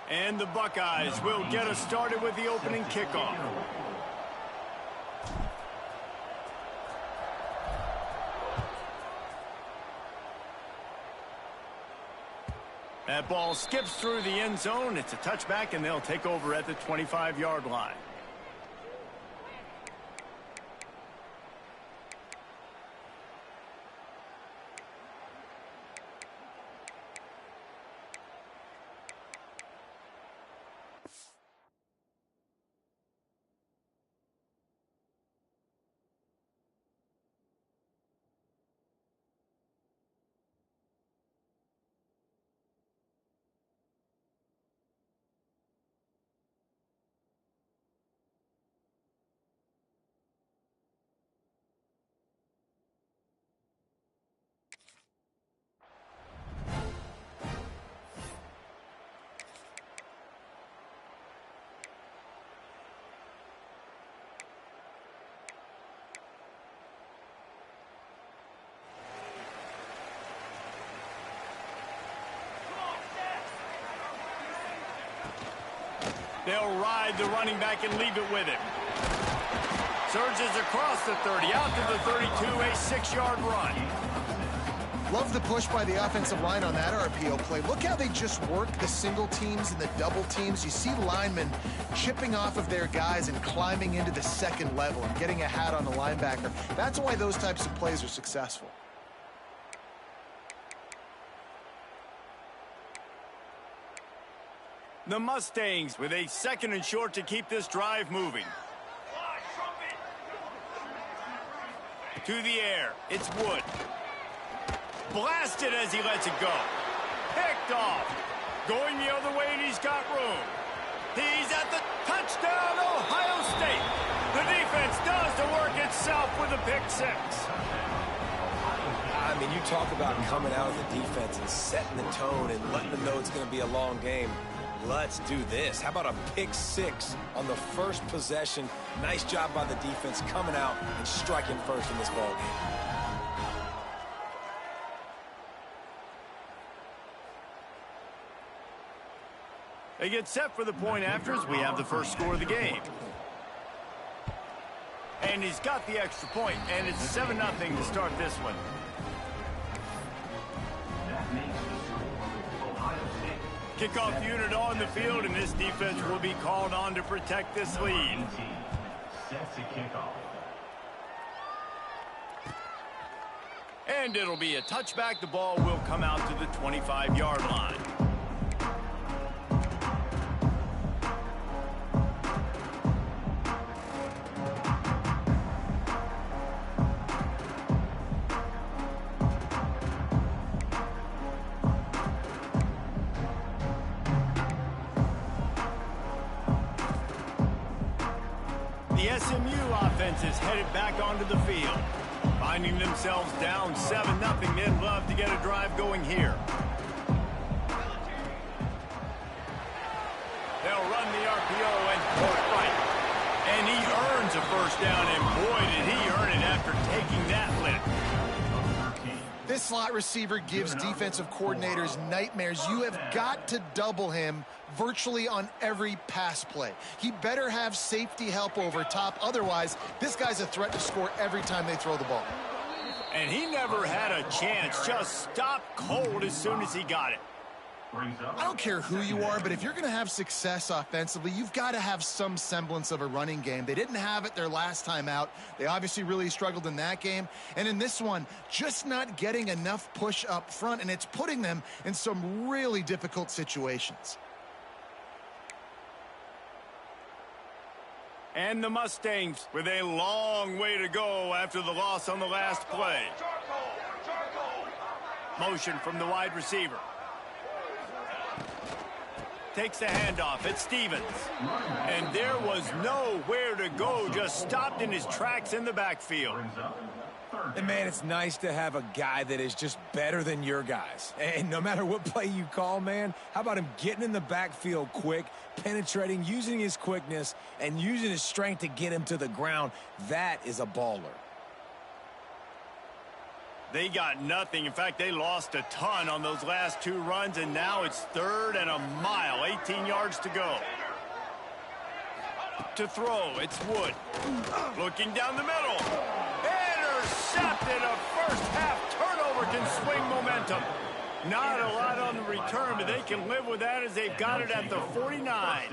And the Buckeyes will get us started with the opening kickoff. That ball skips through the end zone. It's a touchback, and they'll take over at the 25-yard line. They'll ride the running back and leave it with him. Surges across the 30, out to the 32, a 6-yard run. Love the push by the offensive line on that RPO play. Look how they just work the single teams and the double teams. You see linemen chipping off of their guys and climbing into the second level and getting a hat on the linebacker. That's why those types of plays are successful. The Mustangs with a 2nd and short to keep this drive moving. To the air, it's Wood. Blasted as he lets it go. Picked off. Going the other way, and he's got room. He's at the touchdown, Ohio State. The defense does the work itself with a pick 6. I mean, you talk about coming out of the defense and setting the tone and letting them know it's going to be a long game. Let's do this. How about a pick 6 on the first possession? Nice job by the defense coming out and striking first in this ballgame. They get set for the point afters. We have the first score of the game. And he's got the extra point, and it's 7-0 to start this one. Kickoff unit on the field, and this defense will be called on to protect this lead. And it'll be a touchback. The ball will come out to the 25-yard line. The SMU offense is headed back onto the field. Finding themselves down 7-0, they'd love to get a drive going here. They'll run the RPO and pull right. And he earns a first down, and boy, did he earn it after taking that lick. This slot receiver gives defensive coordinators nightmares. You have got to double him virtually on every pass play. He better have safety help over top. Otherwise, this guy's a threat to score every time they throw the ball. And he never had a chance. Just stopped cold as soon as he got it. I don't care who you are, but if you're going to have success offensively, you've got to have some semblance of a running game. They didn't have it their last time out. They obviously really struggled in that game. And in this one, just not getting enough push up front, and it's putting them in some really difficult situations. And the Mustangs with a long way to go after the loss on the last play. Motion from the wide receiver. Takes the handoff. It's Stevens. And there was nowhere to go. Just stopped in his tracks in the backfield. And, man, it's nice to have a guy that is just better than your guys. And no matter what play you call, man, how about him getting in the backfield quick, penetrating, using his quickness, and using his strength to get him to the ground? That is a baller. They got nothing. In fact, they lost a ton on those last 2 runs, and now it's 3rd and a mile, 18 yards to go. To throw, it's Wood. Looking down the middle. Intercepted. A first-half turnover can swing momentum. Not a lot on the return, but they can live with that as they've got it at the 49.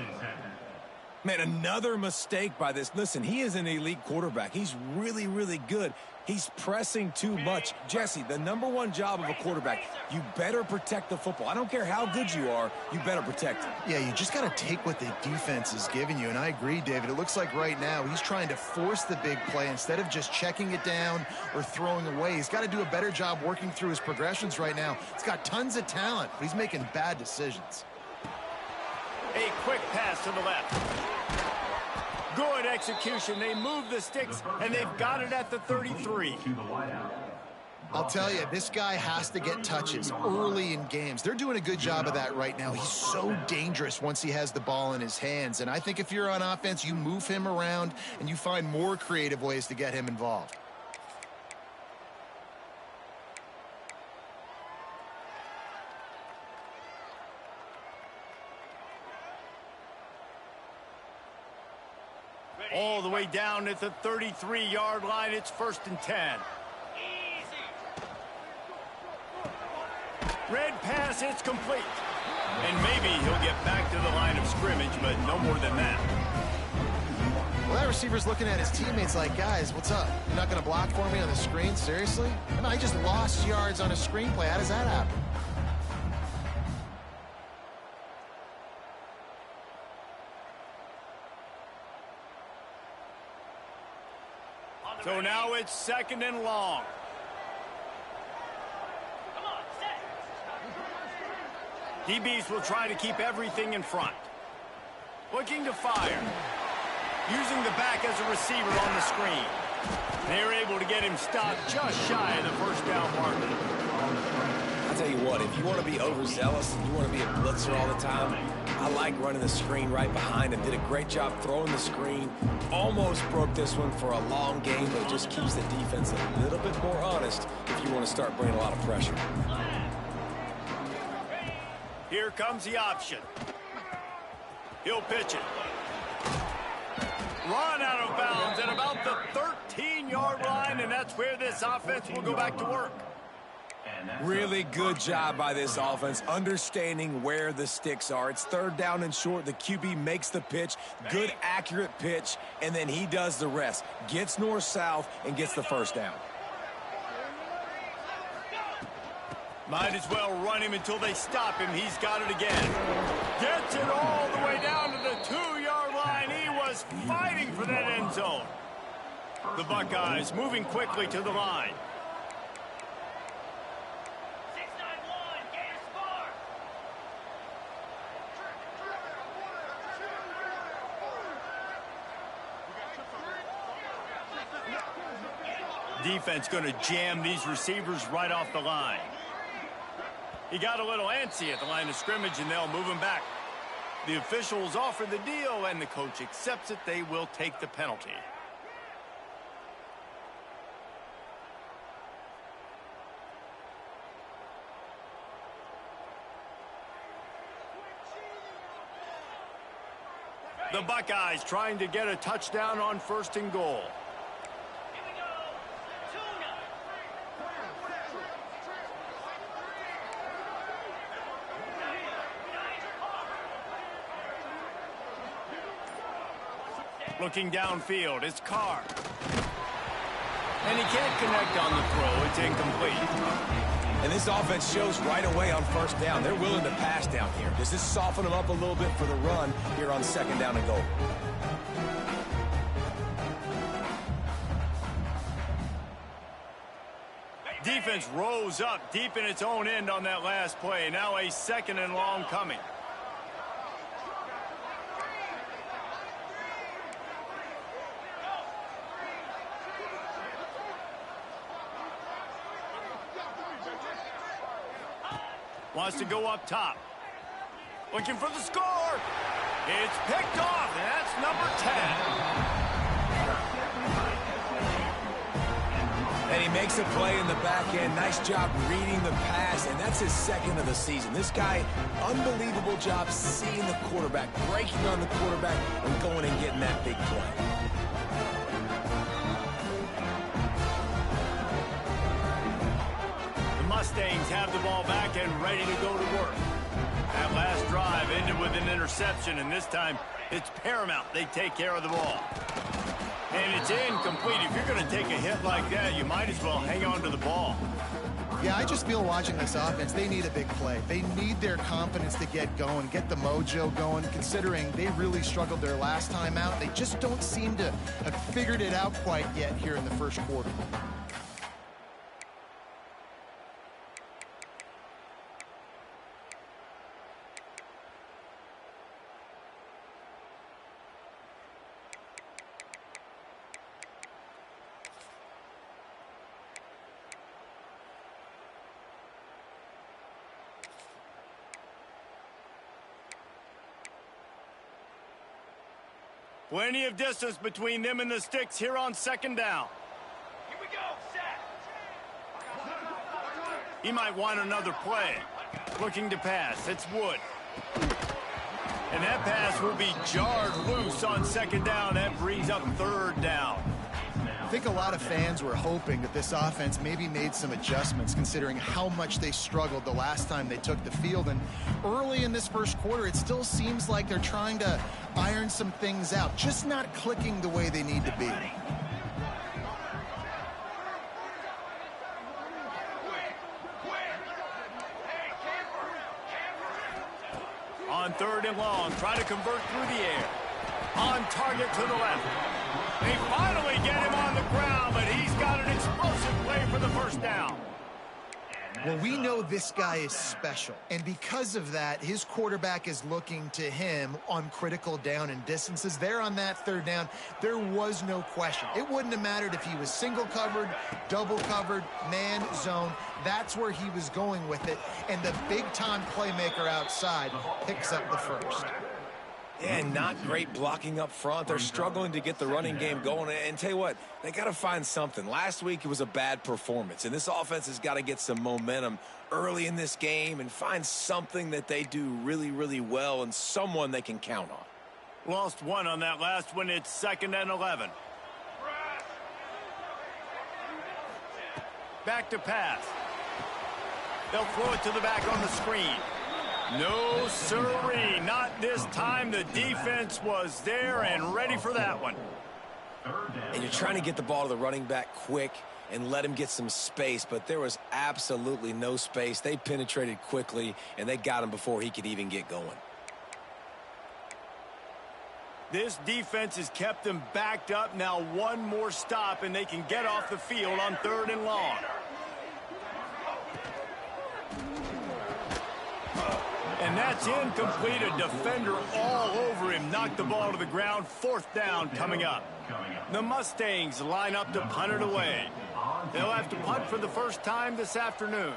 Man, another mistake by this. Listen, he is an elite quarterback. He's really, really good. He's pressing too much. Jesse, the #1 job of a quarterback, you better protect the football. I don't care how good you are, you better protect it. Yeah, you just got to take what the defense is giving you, and I agree, David. It looks like right now he's trying to force the big play instead of just checking it down or throwing away. He's got to do a better job working through his progressions right now. He's got tons of talent, but he's making bad decisions. A quick pass to the left. Good execution. They move the sticks, and they've got it at the 33. I'll tell you, this guy has to get touches early in games. They're doing a good job of that right now. He's so dangerous once he has the ball in his hands. And I think if you're on offense, you move him around, and you find more creative ways to get him involved. All the way down at the 33-yard line. It's 1st and 10. Red pass, it's complete. And maybe he'll get back to the line of scrimmage, but no more than that. Well, that receiver's looking at his teammates like, guys, what's up? You're not going to block for me on the screen? Seriously? I mean, I just lost yards on a screenplay. How does that happen? So now it's 2nd and long. DBs will try to keep everything in front. Looking to fire. Using the back as a receiver on the screen. They're able to get him stopped just shy of the 1st down marker. I'll tell you what, if you want to be overzealous and you want to be a blitzer all the time, I like running the screen right behind him. Did a great job throwing the screen. Almost broke this one for a long game, but it just keeps the defense a little bit more honest if you want to start bringing a lot of pressure. Here comes the option. He'll pitch it. Run out of bounds at about the 13-yard line, and that's where this offense will go back to work. Really good job by this offense, understanding where the sticks are. It's 3rd down and short. The QB makes the pitch, good, accurate pitch, and then he does the rest. Gets north-south and gets the 1st down. Might as well run him until they stop him. He's got it again. Gets it all the way down to the 2-yard line. He was fighting for that end zone. The Buckeyes moving quickly to the line. Defense going to jam these receivers right off the line. He got a little antsy at the line of scrimmage, and they'll move him back. The officials offer the deal, and the coach accepts it. They will take the penalty. The Buckeyes trying to get a touchdown on 1st and goal. Looking downfield, it's Carr. And he can't connect on the throw. It's incomplete. And this offense shows right away on 1st down. They're willing to pass down here. Does this soften them up a little bit for the run here on 2nd down and goal? Defense rose up deep in its own end on that last play. Now a 2nd and long coming. Wants to go up top. Looking for the score. It's picked off, and that's number 10. And he makes a play in the back end. Nice job reading the pass, and that's his second of the season. This guy, unbelievable job seeing the quarterback, breaking on the quarterback, and going and getting that big play. The Mustangs have the ball back and ready to go to work. That last drive ended with an interception, and this time it's paramount they take care of the ball. And it's incomplete. If you're going to take a hit like that, you might as well hang on to the ball. Yeah, I just feel watching this offense, they need a big play. They need their confidence to get going, get the mojo going, considering they really struggled their last time out. They just don't seem to have figured it out quite yet here in the first quarter. Plenty of distance between them and the sticks here on second down. Here we go, set. He might want another play. Looking to pass. It's Wood. And that pass will be jarred loose on second down. That brings up third down. I think a lot of fans were hoping that this offense maybe made some adjustments considering how much they struggled the last time they took the field. And early in this first quarter, it still seems like they're trying to iron some things out, just not clicking the way they need to be. On third and long, try to convert through the air. On target to the left. They finally get him on the ground, but he's got an explosive play for the first down. Well, we know this guy is special, and because of that, his quarterback is looking to him on critical down and distances. There on that third down, there was no question. It wouldn't have mattered if he was single covered, double covered, man, zone. That's where he was going with it, and the big-time playmaker outside picks up the first. Yeah, not great blocking up front. They're struggling to get the running game going. And tell you what, they got to find something. Last week it was a bad performance, and this offense has got to get some momentum early in this game and find something that they do really, really well and someone they can count on. Lost one on that last one. It's 2nd and 11. Back to pass. They'll throw it to the back on the screen. No, sirree, not this time. The defense was there and ready for that one. And you're trying to get the ball to the running back quick and let him get some space, but there was absolutely no space. They penetrated quickly, and they got him before he could even get going. This defense has kept them backed up. Now one more stop, and they can get off the field on 3rd and long. And that's incomplete. A defender all over him. Knocked the ball to the ground. 4th down coming up. The Mustangs line up to punt it away. They'll have to punt for the first time this afternoon.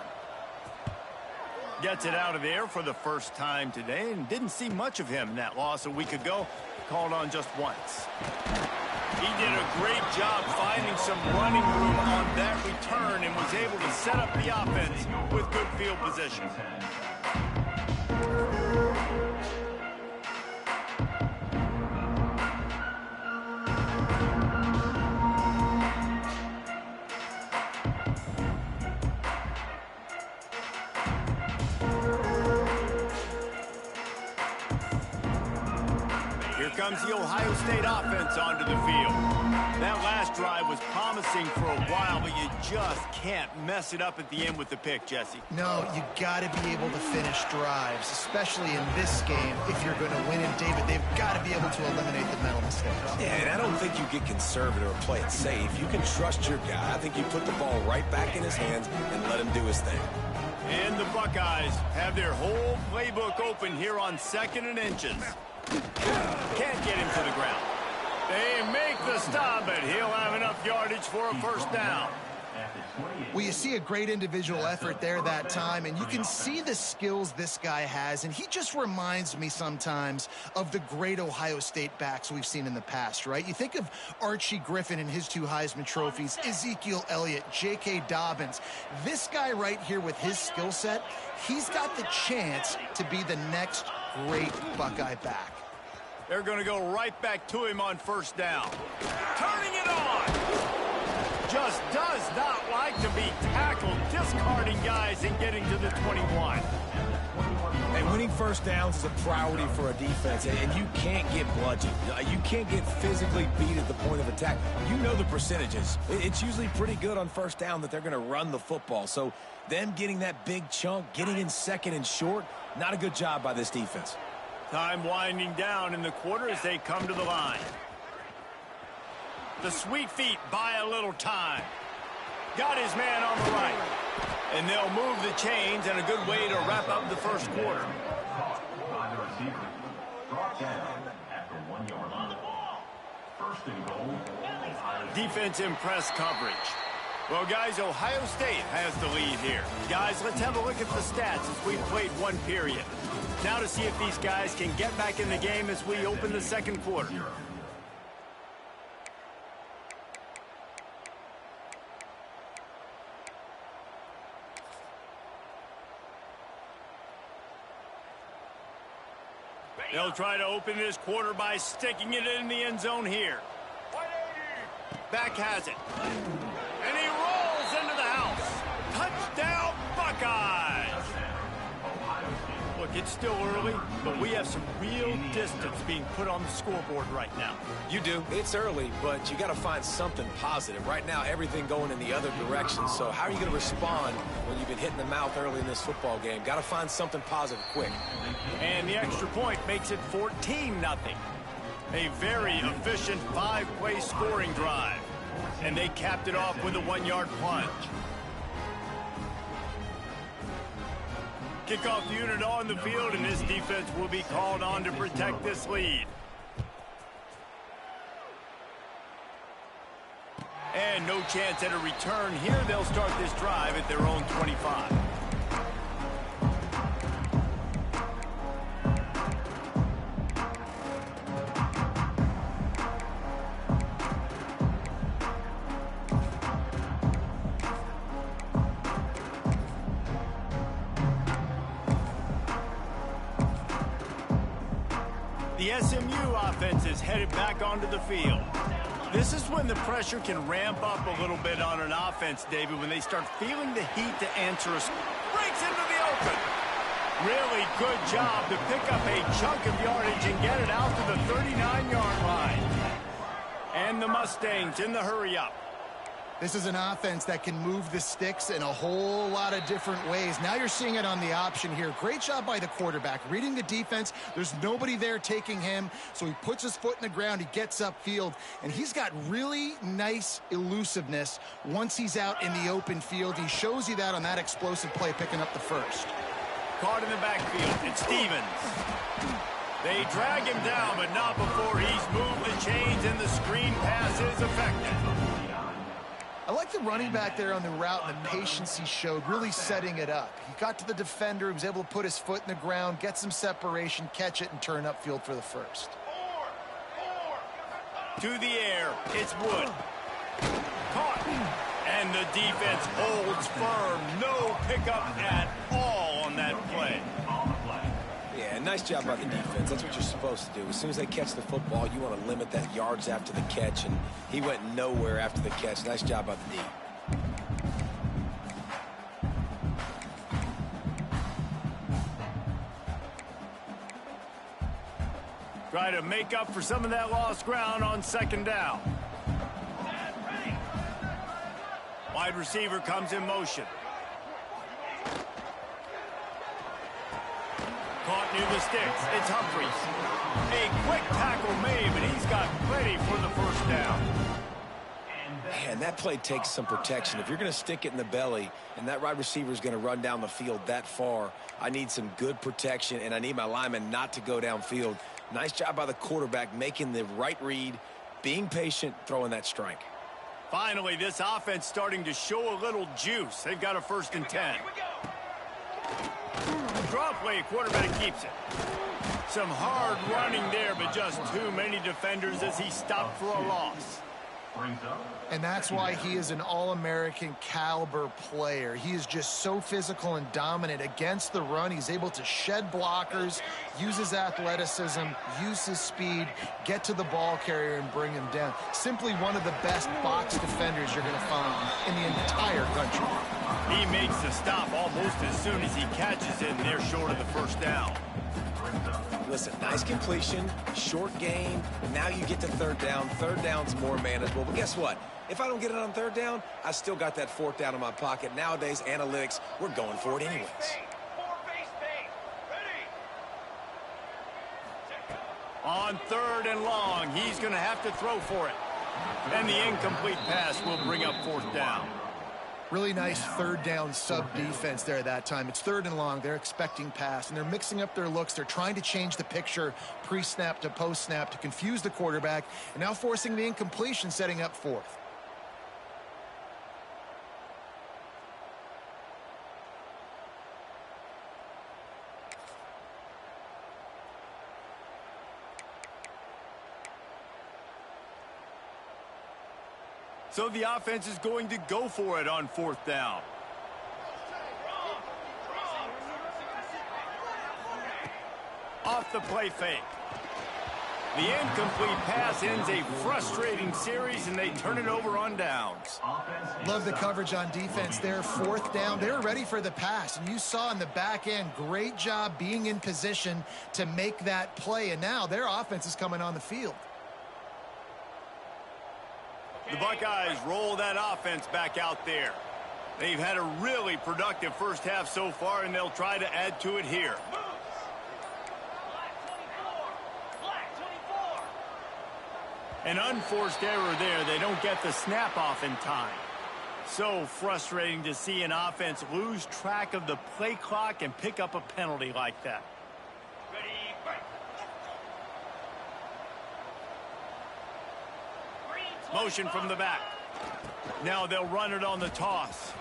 Gets it out of the air for the first time today, and didn't see much of him in that loss a week ago. Called on just once. He did a great job finding some running room on that return and was able to set up the offense with good field position. Here comes the Ohio State offense onto the field. That last drive was promising for a while, but you just can't mess it up at the end with the pick, Jesse. No, you got to be able to finish drives, especially in this game. If you're going to win it, David, they've got to be able to eliminate the mental mistakes. Yeah, and I don't think you get conservative or play it safe. You can trust your guy. I think you put the ball right back in his hands and let him do his thing. And the Buckeyes have their whole playbook open here on 2nd and inches. Can't get him to the ground. They make the stop, but he'll have enough yardage for a first down. Well, you see a great individual effort there that time, and you can see the skills this guy has, and he just reminds me sometimes of the great Ohio State backs we've seen in the past, right? You think of Archie Griffin and his 2 Heisman trophies, Ezekiel Elliott, J.K. Dobbins. This guy right here with his skill set, he's got the chance to be the next great Buckeye back. They're going to go right back to him on first down. Turning it on. Just does not like to be tackled, discarding guys and getting to the 21. And winning first downs is a priority for a defense, and you can't get bludgeoned. You can't get physically beat at the point of attack. You know the percentages. It's usually pretty good on first down that they're going to run the football. So them getting that big chunk, getting in second and short, not a good job by this defense. Time winding down in the quarter as they come to the line. The sweet feet buy a little time. Got his man on the right. And they'll move the chains, and a good way to wrap up the first quarter. Defensive press coverage. Well, guys, Ohio State has the lead here. Guys, let's have a look at the stats as we played one period. Now to see if these guys can get back in the game as we open the second quarter. They'll try to open this quarter by sticking it in the end zone here. Back has it. And he rolls into the house. Touchdown, Buckeyes! Look, it's still early, but we have some real distance being put on the scoreboard right now. You do. It's early, but you got to find something positive. Right now, everything going in the other direction. So how are you going to respond when you've been hit in the mouth early in this football game? Got to find something positive quick. And the extra point makes it 14-0. A very efficient 5-play scoring drive. And they capped it off with a 1-yard plunge. Kickoff unit on the field, and this defense will be called on to protect this lead. And no chance at a return here. They'll start this drive at their own 25. The SMU offense is headed back onto the field. This is when the pressure can ramp up a little bit on an offense, David, when they start feeling the heat to answer us. Breaks into the open. Really good job to pick up a chunk of yardage and get it out to the 39-yard line. And the Mustangs in the hurry-up. This is an offense that can move the sticks in a whole lot of different ways. Now you're seeing it on the option here. Great job by the quarterback. Reading the defense, there's nobody there taking him, so he puts his foot in the ground, he gets upfield, and he's got really nice elusiveness once he's out in the open field. He shows you that on that explosive play, picking up the first. Caught in the backfield, it's Stevens. They drag him down, but not before he's moved the chains, and the screen pass is effective. I like the running back there on the route and the patience he showed, really setting it up. He got to the defender, he was able to put his foot in the ground, get some separation, catch it, and turn upfield for the first. To the air, it's Wood. Caught. And the defense holds firm. No pickup at all on that play. Yeah, nice job by the defense. That's what you're supposed to do. As soon as they catch the football, you want to limit that yards after the catch, and he went nowhere after the catch. Nice job by the D. Try to make up for some of that lost ground on second down. Wide receiver comes in motion. Caught near the sticks. It's Humphries. A quick tackle made, but he's got plenty for the first down. Man, that play takes some protection. If you're going to stick it in the belly and that wide receiver is going to run down the field that far, I need some good protection, and I need my lineman not to go downfield. Nice job by the quarterback making the right read, being patient, throwing that strike. Finally, this offense starting to show a little juice. They've got a 1st and 10. Draw play, quarterback keeps it. Some hard running there, but just too many defenders as he stopped for a loss. And that's why he is an All-American caliber player. He is just so physical and dominant against the run. He's able to shed blockers, use his athleticism, use his speed, get to the ball carrier and bring him down. Simply one of the best box defenders you're going to find in the entire country. He makes the stop almost as soon as he catches it, and they're short of the 1st down. Listen, nice completion, short game. Now you get to 3rd down. 3rd down's more manageable. But guess what? If I don't get it on 3rd down, I still got that 4th down in my pocket. Nowadays, analytics, we're going for it anyways. On 3rd and long, he's going to have to throw for it. And the incomplete pass will bring up 4th down. Really nice 3rd down sub-defense there that time. It's 3rd and long. They're expecting pass, and they're mixing up their looks. They're trying to change the picture pre-snap to post-snap to confuse the quarterback, and now forcing the incompletion, setting up 4th. So the offense is going to go for it on 4th down. Off the play fake. The incomplete pass ends a frustrating series, and they turn it over on downs. Love the coverage on defense there. 4th down. They're ready for the pass, and you saw in the back end, great job being in position to make that play, and now their offense is coming on the field. The Buckeyes roll that offense back out there. They've had a really productive 1st half so far, and they'll try to add to it here. An unforced error there. They don't get the snap off in time. So frustrating to see an offense lose track of the play clock and pick up a penalty like that. Motion from the back. Now they'll run it on the toss.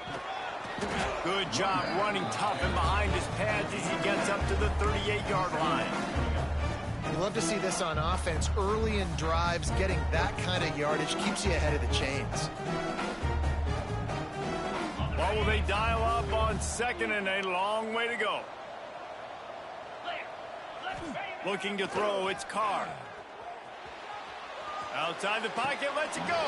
Good job running tough and behind his pads as he gets up to the 38-yard line. You love to see this on offense. Early in drives, getting that kind of yardage keeps you ahead of the chains. Well, will they dial up on 2nd and a long way to go? Looking to throw, it's Carr. Outside the pocket, lets it go.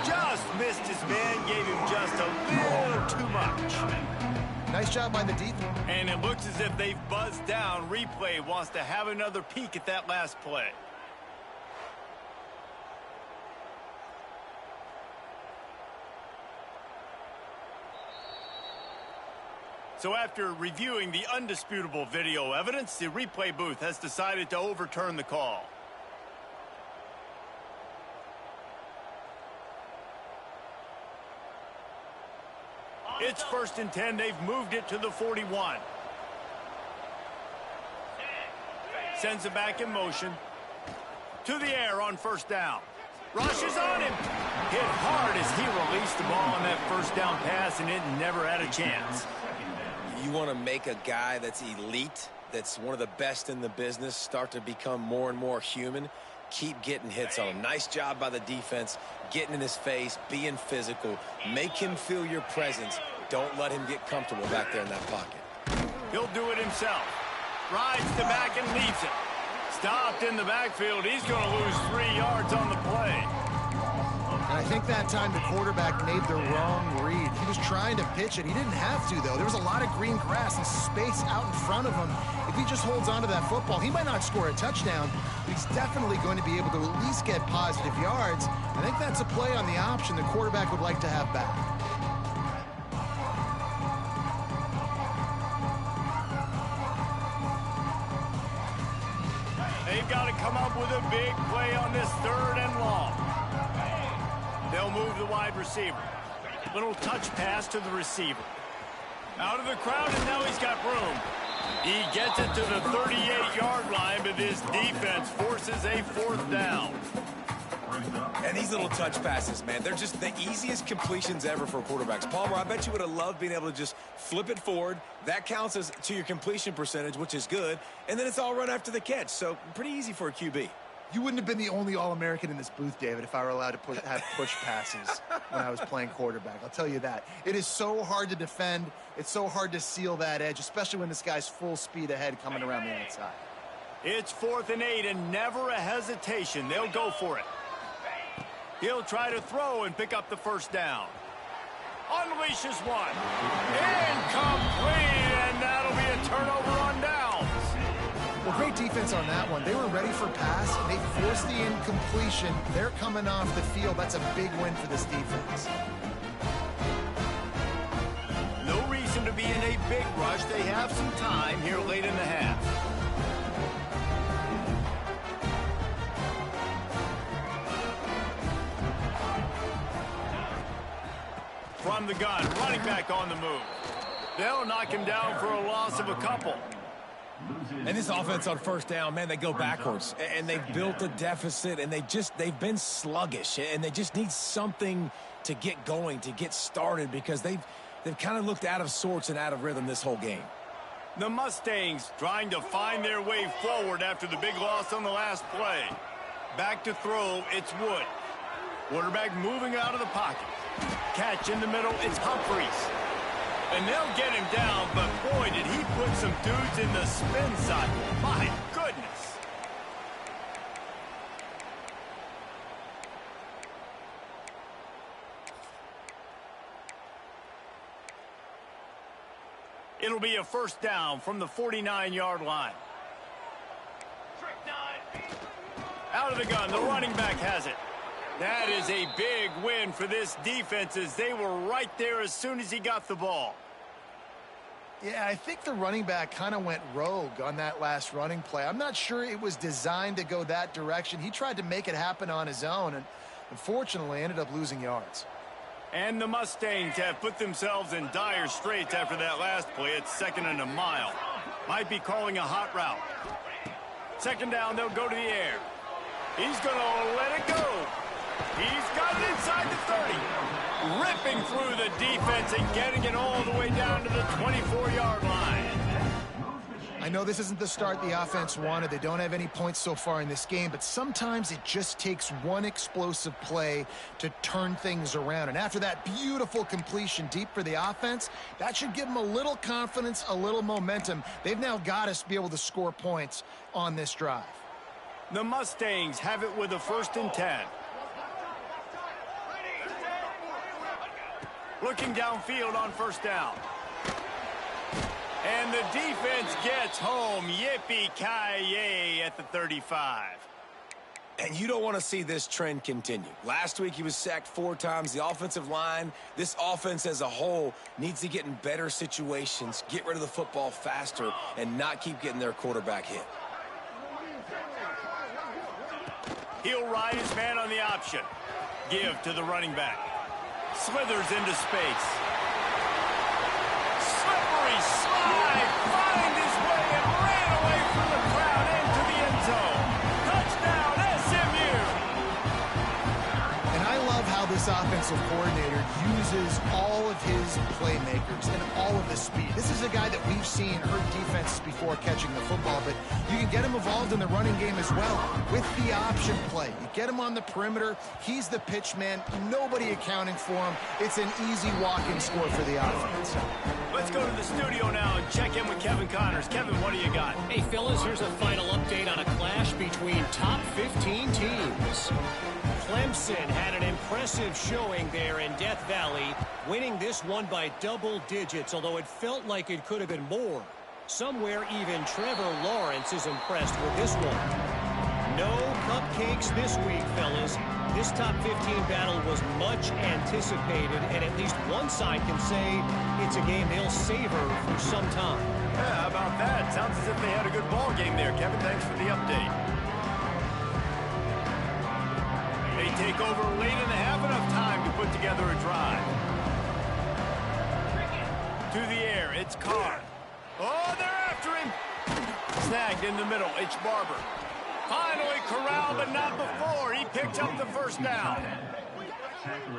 Just missed his man, gave him just a little too much. Nice job by the defense. And it looks as if they've buzzed down. Replay wants to have another peek at that last play. So after reviewing the undisputable video evidence, the replay booth has decided to overturn the call. It's 1st and 10. They've moved it to the 41. Sends it back in motion. To the air on 1st down. Rushes on him. Hit hard as he released the ball on that 1st down pass, and it never had a chance. You want to make a guy that's elite, that's one of the best in the business, start to become more and more human. Keep getting hits on him. Nice job by the defense, getting in his face, being physical. Make him feel your presence. Don't let him get comfortable back there in that pocket. He'll do it himself. Rides the back and leaves it. Stopped in the backfield. He's going to lose 3 yards on the play. And I think that time the quarterback made the wrong read. He was trying to pitch it. He didn't have to, though. There was a lot of green grass and space out in front of him. If he just holds on to that football, he might not score a touchdown, but he's definitely going to be able to at least get positive yards. I think that's a play on the option the quarterback would like to have back. They've got to come up with a big play on this 3rd and long. They'll move the wide receiver. Little touch pass to the receiver. Out of the crowd, and now he's got room. He gets it to the 38-yard line, but this defense forces a 4th down. And these little touch passes, man, they're just the easiest completions ever for quarterbacks. Palmer, I bet you would have loved being able to just flip it forward. That counts as to your completion percentage, which is good. And then it's all run after the catch. So pretty easy for a QB. You wouldn't have been the only All-American in this booth, David, if I were allowed to have push passes when I was playing quarterback. I'll tell you that. It is so hard to defend. It's so hard to seal that edge, especially when this guy's full speed ahead coming around the outside. It's 4th and 8 and never a hesitation. They'll go for it. He'll try to throw and pick up the first down. Unleashes one. Incomplete, and that'll be a turnover on downs. Well, great defense on that one. They were ready for pass, and they forced the incompletion. They're coming off the field. That's a big win for this defense. No reason to be in a big rush. They have some time here late in the half. From the gun, running back on the move. They'll knock him down for a loss of a couple. And this offense on first down, man, they go backwards. And they've built a deficit, and they've been sluggish. And they just need something to get going, to get started, because they've kind of looked out of sorts and out of rhythm this whole game. The Mustangs trying to find their way forward after the big loss on the last play. Back to throw, it's Wood. Quarterback moving out of the pocket. Catch in the middle, it's Humphries. And they'll get him down, but boy, did he put some dudes in the spin cycle. My goodness. It'll be a first down from the 49-yard line. Out of the gun, the running back has it. That is a big win for this defense, as they were right there as soon as he got the ball. Yeah, I think the running back kind of went rogue on that last running play. I'm not sure it was designed to go that direction. He tried to make it happen on his own, and unfortunately ended up losing yards. And the Mustangs have put themselves in dire straits after that last play. It's 2nd and a mile. Might be calling a hot route. 2nd down, they'll go to the air. He's going to let it go. He's got it inside the 30. Ripping through the defense and getting it all the way down to the 24-yard line. I know this isn't the start the offense wanted. They don't have any points so far in this game, but sometimes it just takes one explosive play to turn things around. And after that beautiful completion deep for the offense, that should give them a little confidence, a little momentum. They've now got to be able to score points on this drive. The Mustangs have it with a 1st and 10. Looking downfield on first down. And the defense gets home. Yippee-ki-yay at the 35. And you don't want to see this trend continue. Last week he was sacked 4 times. The offensive line, this offense as a whole, needs to get in better situations, get rid of the football faster, and not keep getting their quarterback hit. He'll ride his man on the option. Give to the running back. Slithers into space. Slippery slide. Find his way and ran away from the crowd into the end zone. Touchdown, SMU. And I love how this offensive coordinator uses all of his playmakers and all of the speed. This is a guy that we've seen hurt defenses before catching the football, but you can get him involved in the running game as well with the option play. You get him on the perimeter. He's the pitch man. Nobody accounting for him. It's an easy walk-in score for the offense. Let's go to the studio now and check in with Kevin Connors. Kevin, what do you got? Hey, fellas, here's a final update on a clash between top 15 teams. Clemson had an impressive showing there in Death Valley, winning this one by double digits, although it felt like it could have been more. Somewhere even Trevor Lawrence is impressed with this one. No cupcakes this week, fellas. This top 15 battle was much anticipated, and at least one side can say it's a game they'll savor for some time. Yeah, how about that? Sounds as if they had a good ball game there. Kevin, thanks for the update. They take over late and they have enough time to put together a drive. To the air, it's Carr. Oh, they're after him. Snagged in the middle, it's Barber. Finally corralled, but not before. He picks up the first down.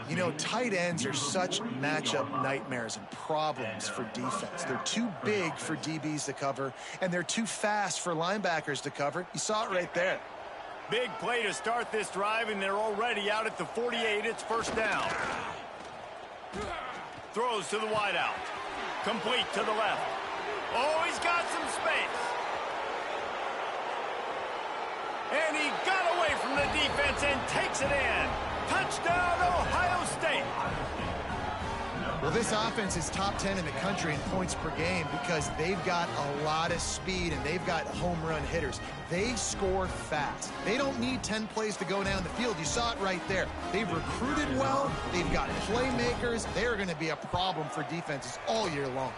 You know, tight ends are such matchup nightmares and problems for defense. They're too big for DBs to cover, and they're too fast for linebackers to cover. You saw it right there. Big play to start this drive, and they're already out at the 48. It's first down. Throws to the wideout. Complete to the left. Oh, he's got some space. And he got away from the defense and takes it in. Touchdown, Ohio State. Well, this offense is top 10 in the country in points per game because they've got a lot of speed and they've got home run hitters. They score fast. They don't need 10 plays to go down the field. You saw it right there. They've recruited well. They've got playmakers. They're going to be a problem for defenses all year long.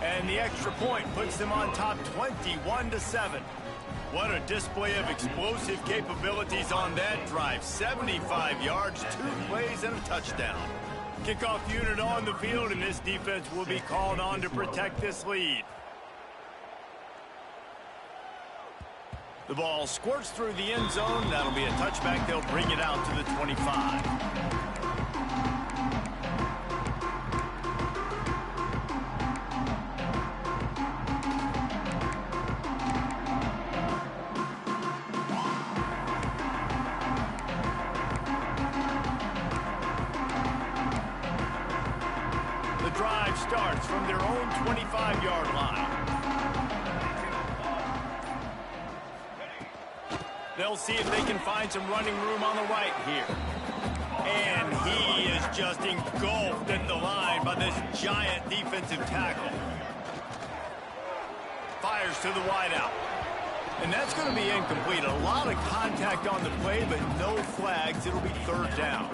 And the extra point puts them on top 21-7. What a display of explosive capabilities on that drive. 75 yards, 2 plays, and a touchdown. Kickoff unit on the field, and this defense will be called on to protect this lead. The ball squirts through the end zone. That'll be a touchback. They'll bring it out to the 25. Starts from their own 25-yard line. They'll see if they can find some running room on the right here. And he is just engulfed at the line by this giant defensive tackle. Fires to the wideout. And that's going to be incomplete. A lot of contact on the play, but no flags. It'll be third down.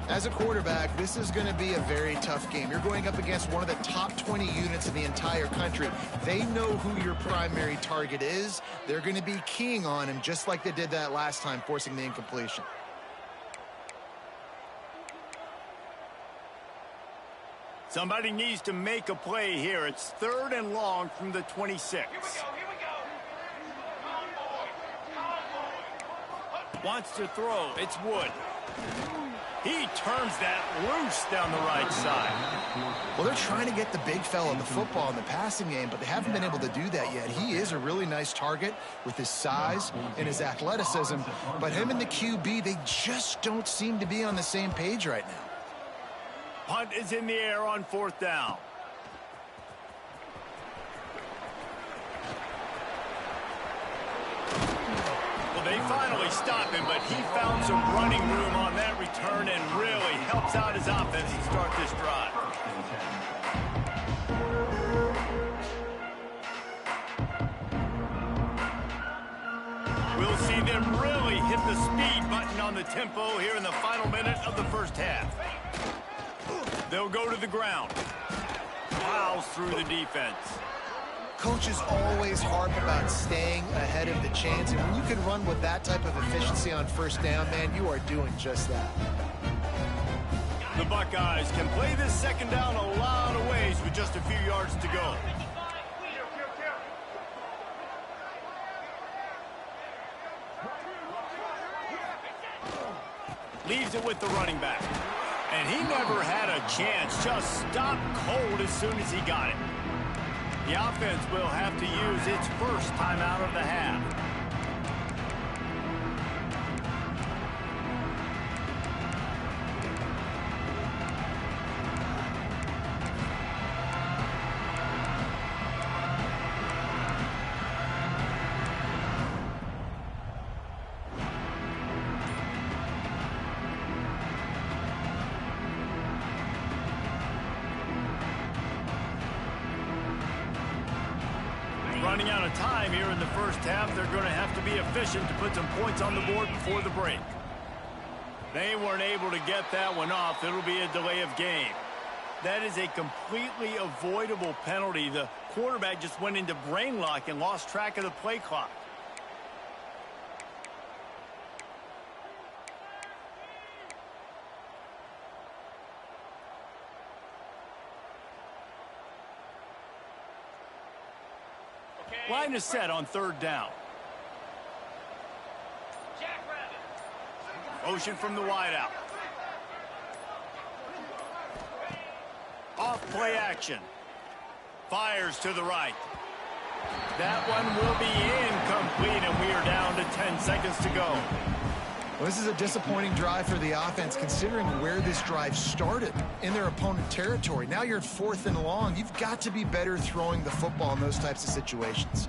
As a quarterback, this is going to be a very tough game. You're going up against one of the top 20 units in the entire country. They know who your primary target is. They're going to be keying on him just like they did that last time, forcing the incompletion. Somebody needs to make a play here. It's third and long from the 26. Here we go. Wants to throw. It's Wood. He turns that loose down the right side. Well, they're trying to get the big fella the football in the passing game, but they haven't been able to do that yet. He is a really nice target with his size and his athleticism, but him and the QB, they just don't seem to be on the same page right now. Punt is in the air on fourth down. They finally stop him, but he found some running room on that return and really helps out his offense to start this drive. We'll see them really hit the speed button on the tempo here in the final minute of the first half. They'll go to the ground. Plows through the defense. Coaches always harp about staying ahead of the chains, and when you can run with that type of efficiency on first down, man, you are doing just that. The Buckeyes can play this second down a lot of ways with just a few yards to go. Leaves it with the running back. And he never had a chance. Just stopped cold as soon as he got it. The offense will have to use its first timeout of the half. Running out of time here in the first half. They're going to have to be efficient to put some points on the board before the break. They weren't able to get that one off. It'll be a delay of game. That is a completely avoidable penalty. The quarterback just went into brain lock and lost track of the play clock. Line is set on third down. Motion from the wideout. Off play action. Fires to the right. That one will be incomplete, and we are down to 10 seconds to go. Well, this is a disappointing drive for the offense, considering where this drive started, in their opponent territory. Now you're at 4th and long. You've got to be better throwing the football in those types of situations.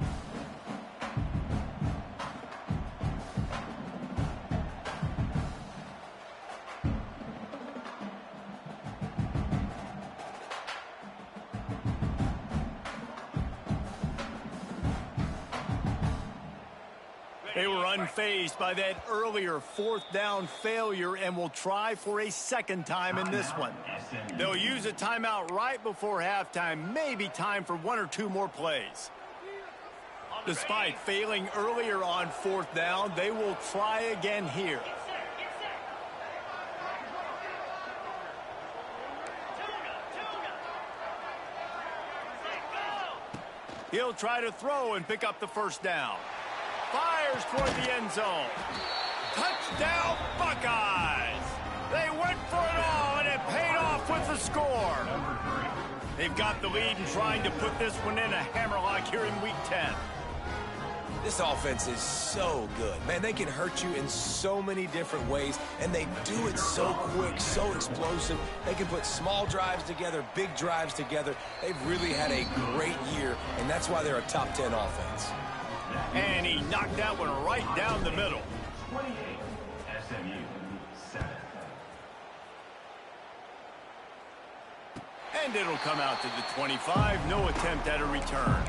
They were unfazed by that earlier 4th down failure and will try for a second time in this one. They'll use a timeout right before halftime, maybe time for 1 or 2 more plays. Despite failing earlier on 4th down, they will try again here. He'll try to throw and pick up the first down. Fires toward the end zone. Touchdown, Buckeyes! They went for it all, and it paid off with the score. They've got the lead and trying to put this one in a hammerlock here in Week 10. This offense is so good. Man, they can hurt you in so many different ways, and they do it so quick, so explosive. They can put small drives together, big drives together. They've really had a great year, and that's why they're a top 10 offense. And he knocked that one right down the middle. 28, SMU, 7. And it'll come out to the 25. No attempt at a return.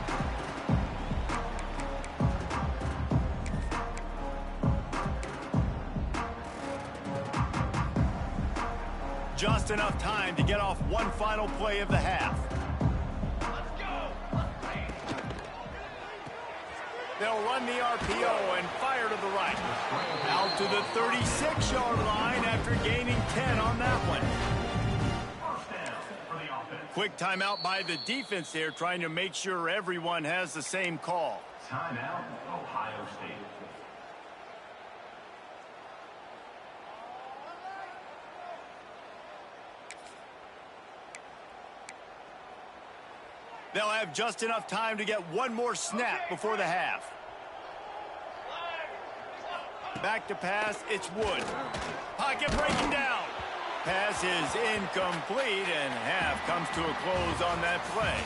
Just enough time to get off one final play of the half. They'll run the RPO and fire to the right. Out to the 36-yard line after gaining 10 on that one. Quick timeout by the defense there, trying to make sure everyone has the same call. Timeout, Ohio State. They'll have just enough time to get one more snap before the half. Back to pass, it's Wood. Pocket breaking down. Pass is incomplete, and half comes to a close on that play.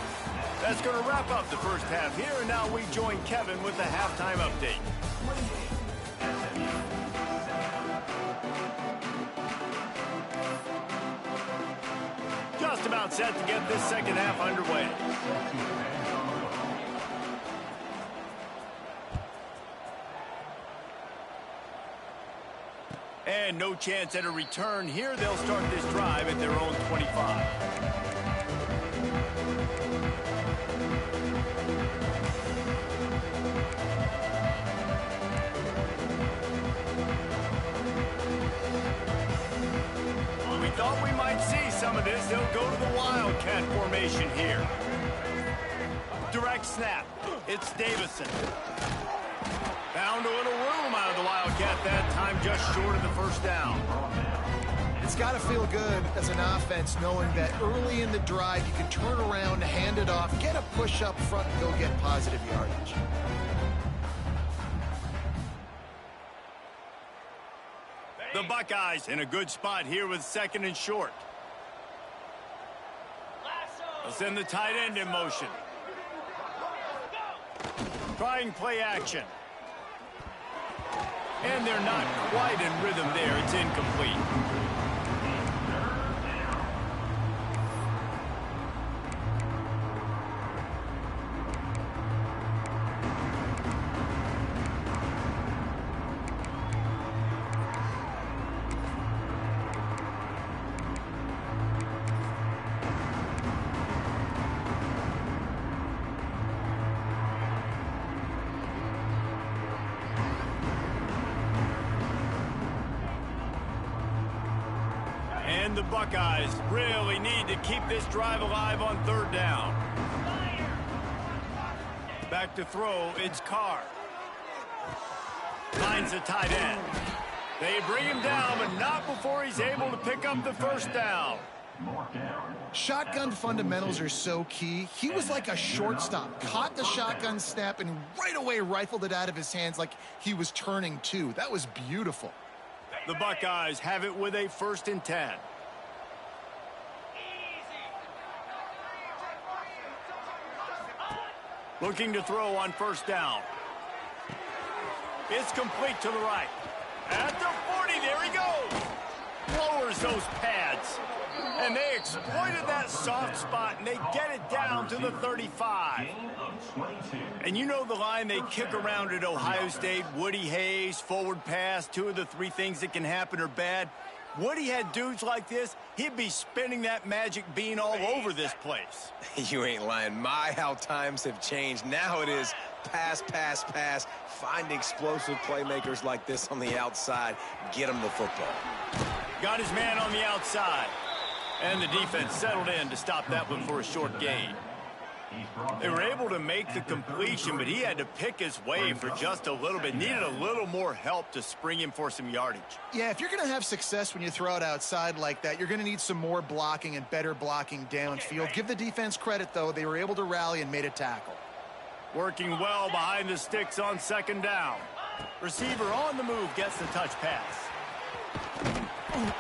That's going to wrap up the first half here, and now we join Kevin with the halftime update. Just about set to get this second half underway. And no chance at a return here. They'll start this drive at their own 25. We thought we might see some of this. They'll go to the Wildcat formation here. Direct snap. It's Davison. Found a little room out of the Wildcat that time, just short of the first down. It's got to feel good as an offense knowing that early in the drive you can turn around, hand it off, get a push up front, and go get positive yardage. The Buckeyes in a good spot here with 2nd and short. They'll send the tight end in motion. Trying play action. And they're not quite in rhythm there. It's incomplete. And the Buckeyes really need to keep this drive alive on 3rd down. Back to throw, it's Carr. Finds the tight end. They bring him down, but not before he's able to pick up the first down. Shotgun fundamentals are so key. He was like a shortstop, caught the shotgun snap, and right away rifled it out of his hands like he was turning two. That was beautiful. The Buckeyes have it with a 1st and 10. Looking to throw on 1st down. It's complete to the right. At the 40, there he goes. Lowers those pads. And they exploited that soft spot, and they get it down to the 35. And you know the line they kick around at Ohio State, Woody Hayes, forward pass, 2 of the 3 things that can happen are bad. Woody had dudes like this, he'd be spinning that magic bean all over this place. You ain't lying. My, how times have changed. Now it is pass, pass, pass. Find explosive playmakers like this on the outside. Get them the football. Got his man on the outside. And the defense settled in to stop that one for a short gain. They were able to make the completion, but he had to pick his way for just a little bit. Needed a little more help to spring him for some yardage. Yeah, if you're going to have success when you throw it outside like that, you're going to need some more blocking and better blocking downfield. Give the defense credit, though. They were able to rally and made a tackle. Working well behind the sticks on 2nd down. Receiver on the move gets the touch pass.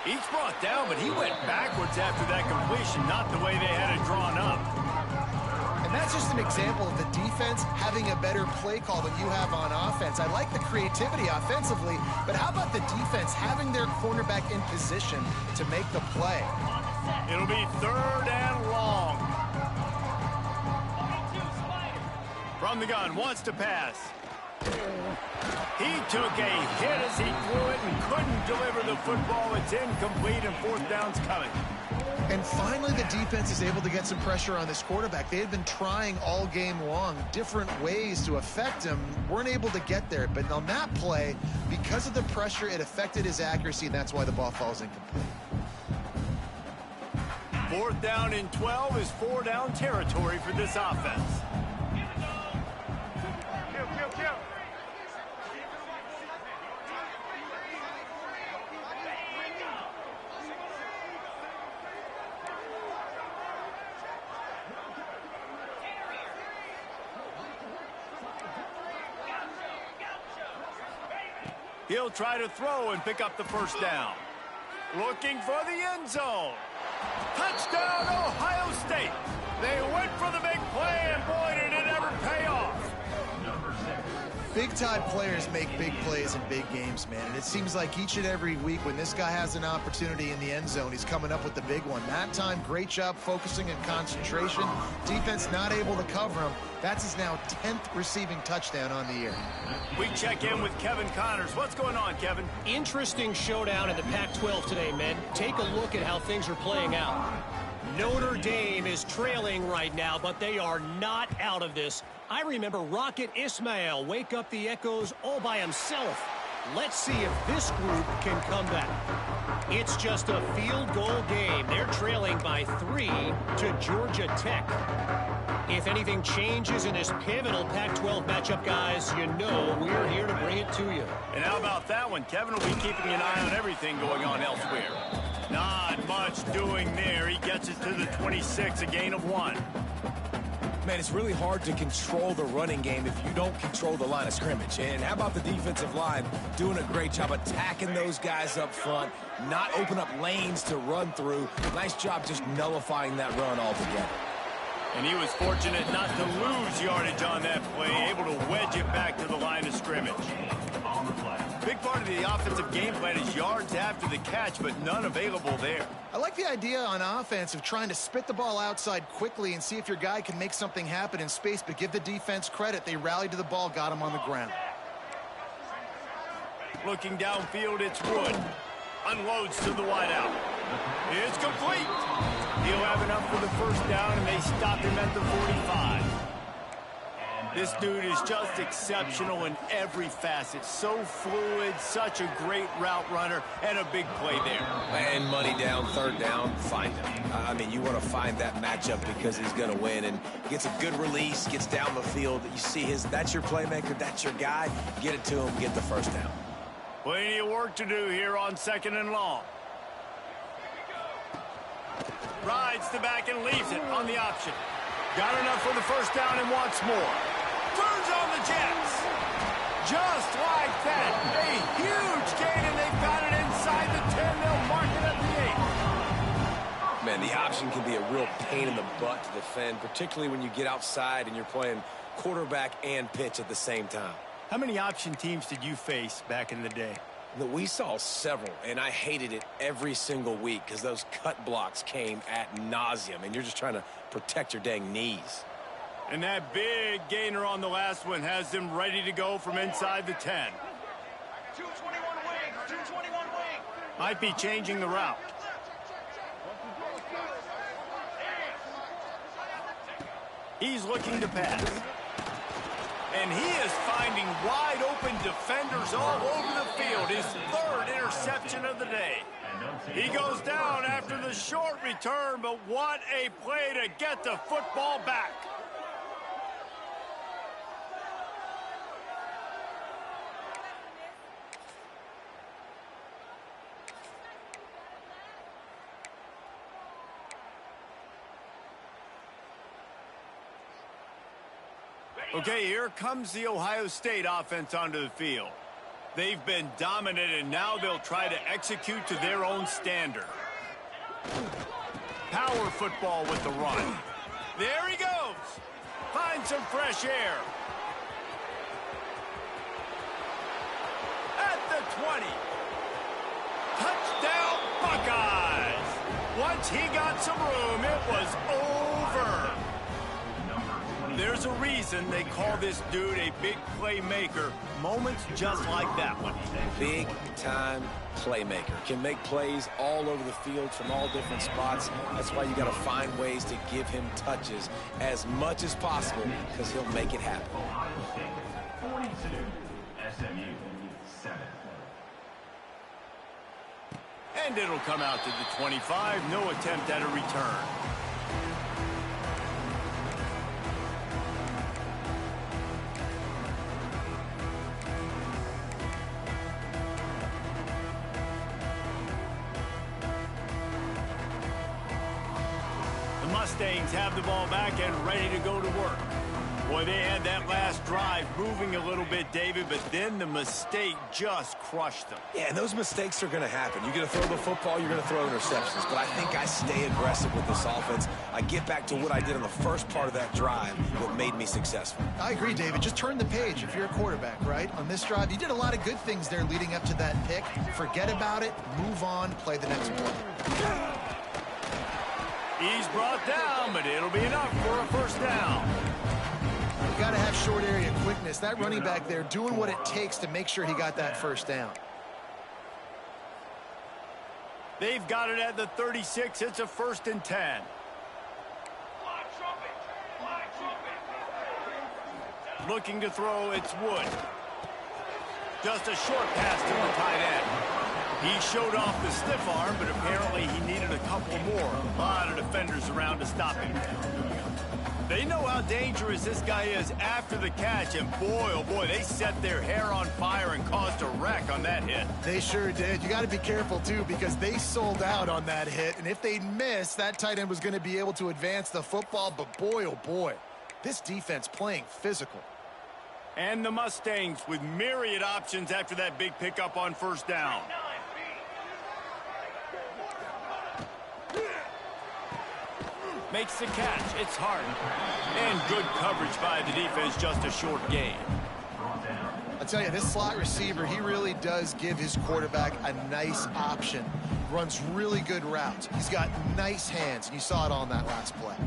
He's brought down, but he went backwards after that completion, not the way they had it drawn up. And that's just an example of the defense having a better play call than you have on offense. I like the creativity offensively, but how about the defense having their cornerback in position to make the play? It'll be 3rd and long. From the gun, wants to pass. He took a hit as he threw it and couldn't deliver the football. It's incomplete, and 4th down's coming. And finally, the defense is able to get some pressure on this quarterback. They had been trying all game long different ways to affect him. Weren't able to get there. But on that play, because of the pressure, it affected his accuracy, and that's why the ball falls incomplete. 4th down and 12 is 4-down territory for this offense. He'll try to throw and pick up the 1st down. Looking for the end zone. Touchdown, Ohio State. They went for the big play, and boy, did it ever pay off. Big-time players make big plays in big games, man. And it seems like each and every week when this guy has an opportunity in the end zone, he's coming up with the big one. That time, great job focusing and concentration. Defense not able to cover him. That's his now 10th receiving touchdown on the year. We check in with Kevin Connors. What's going on, Kevin? Interesting showdown in the Pac-12 today, men. Take a look at how things are playing out. Notre Dame is trailing right now, but they are not out of this. I remember Rocket Ismail wake up the echoes all by himself. Let's see if this group can come back. It's just a field goal game. They're trailing by 3 to Georgia Tech. If anything changes in this pivotal Pac-12 matchup, guys, you know we're here to bring it to you. And how about that one? Kevin will be keeping an eye on everything going on elsewhere. Not much doing there. He gets it to the 26, a gain of 1. Man, it's really hard to control the running game if you don't control the line of scrimmage. And how about the defensive line doing a great job attacking those guys up front, not open up lanes to run through. Nice job just nullifying that run altogether. And he was fortunate not to lose yardage on that play, able to wedge it back to the line of scrimmage. Big part of the offensive game plan is yards after the catch, but none available there. I like the idea on offense of trying to spit the ball outside quickly and see if your guy can make something happen in space, but give the defense credit. They rallied to the ball, got him on the ground. Looking downfield, it's Wood. Unloads to the wideout. It's complete. He'll have enough for the 1st down, and they stop him at the 45. This dude is just exceptional in every facet. So fluid, such a great route runner, and a big play there. And money down, 3rd down, find him. I mean, you want to find that matchup because he's going to win, and gets a good release, gets down the field. You see that's your playmaker, that's your guy. Get it to him, get the 1st down. Plenty of work to do here on 2nd and long. Rides the back and leaves it on the option. Got enough for the first down and wants more. Turns on the Jets. Just like that. A huge gain, and they've got it inside the 10. They'll mark it at the 8. Man, the option can be a real pain in the butt to defend, particularly when you get outside and you're playing quarterback and pitch at the same time. How many option teams did you face back in the day? Look, we saw several, and I hated it every single week because those cut blocks came ad nauseum, and you're just trying to protect your dang knees. And that big gainer on the last one has them ready to go from inside the 10. 221 wing, 221 wing. Might be changing the route. He's looking to pass. And he is finding wide-open defenders all over the field. His 3rd interception of the day. He goes down after the short return, but what a play to get the football back. Okay, here comes the Ohio State offense onto the field. They've been dominant, and now they'll try to execute to their own standard. Power football with the run. There he goes. Find some fresh air. At the 20. Touchdown, Buckeyes. Once he got some room, it was over. There's a reason they call this dude a big playmaker. Moments just like that one. Big-time playmaker. Can make plays all over the field from all different spots. That's why you got to find ways to give him touches as much as possible because he'll make it happen. Ohio State 42, SMU 7. And it'll come out to the 25. No attempt at a return. Mustangs have the ball back and ready to go to work. Boy, they had that last drive moving a little bit, David, but then the mistake just crushed them. Yeah, and those mistakes are going to happen. You're going to throw the football, you're going to throw interceptions, but I think I stay aggressive with this offense. I get back to what I did in the first part of that drive that made me successful. I agree, David. Just turn the page if you're a quarterback, right? On this drive, you did a lot of good things there leading up to that pick. Forget about it, move on, play the next play. He's brought down, but it'll be enough for a first down. You've got to have short area quickness. That running back there doing what it takes to make sure he got that first down. They've got it at the 36. It's a 1st and 10. Looking to throw, it's Wood. Just a short pass to the tight end. He showed off the stiff arm, but apparently he needed a couple more. A lot of defenders around to stop him. They know how dangerous this guy is after the catch, and boy, oh boy, they set their hair on fire and caused a wreck on that hit. They sure did. You got to be careful, too, because they sold out on that hit, and if they'd missed, that tight end was going to be able to advance the football, but boy, oh boy, this defense playing physical. And the Mustangs with myriad options after that big pickup on first down. Makes the catch. It's hard. And good coverage by the defense, just a short gain. I'll tell you, this slot receiver, he really does give his quarterback a nice option. Runs really good routes. He's got nice hands, and you saw it on that last play.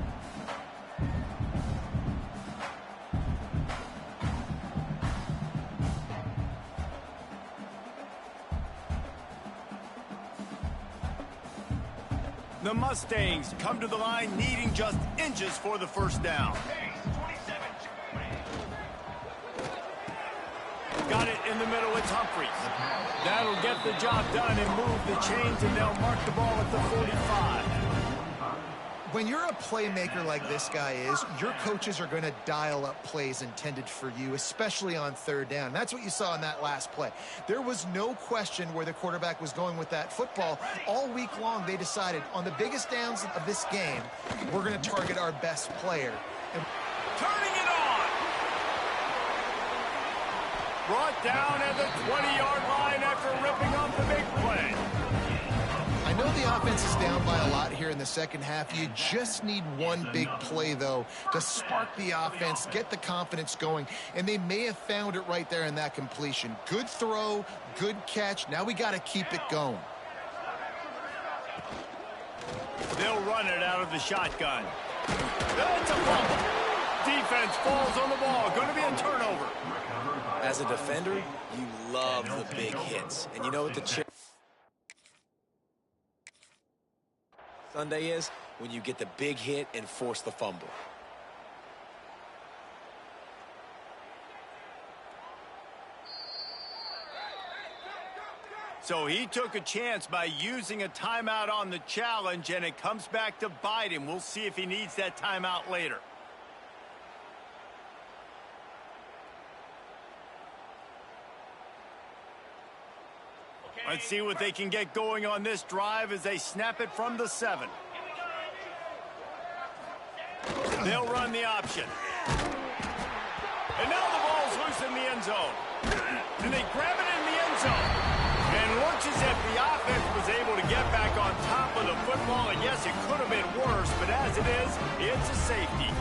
The Mustangs come to the line needing just inches for the first down. Got it in the middle. It's Humphries. That'll get the job done and move the chains, and they'll mark the ball at the 45. When you're a playmaker like this guy is, your coaches are going to dial up plays intended for you, especially on third down. That's what you saw in that last play. There was no question where the quarterback was going with that football. All week long, they decided on the biggest downs of this game, we're going to target our best player. Turning it on. Brought down at the 20-yard line after ripping off the big play. I know the offense is down by a lot here in the second half. You just need one big play, though, to spark the offense, get the confidence going, and they may have found it right there in that completion. Good throw, good catch. Now we got to keep it going. They'll run it out of the shotgun. That's a fumble. Defense falls on the ball. Going to be a turnover. As a defender, you love the big hits. And you know what the Sunday is? When you get the big hit and force the fumble. So he took a chance by using a timeout on the challenge, and it comes back to bite him. We'll see if he needs that timeout later. Let's see what they can get going on this drive as they snap it from the 7. They'll run the option. And now the ball's loose in the end zone. And they grab it in the end zone. And it looks as if the offense was able to get back on top of the football. And yes, it could have been worse, but as it is, it's a safety.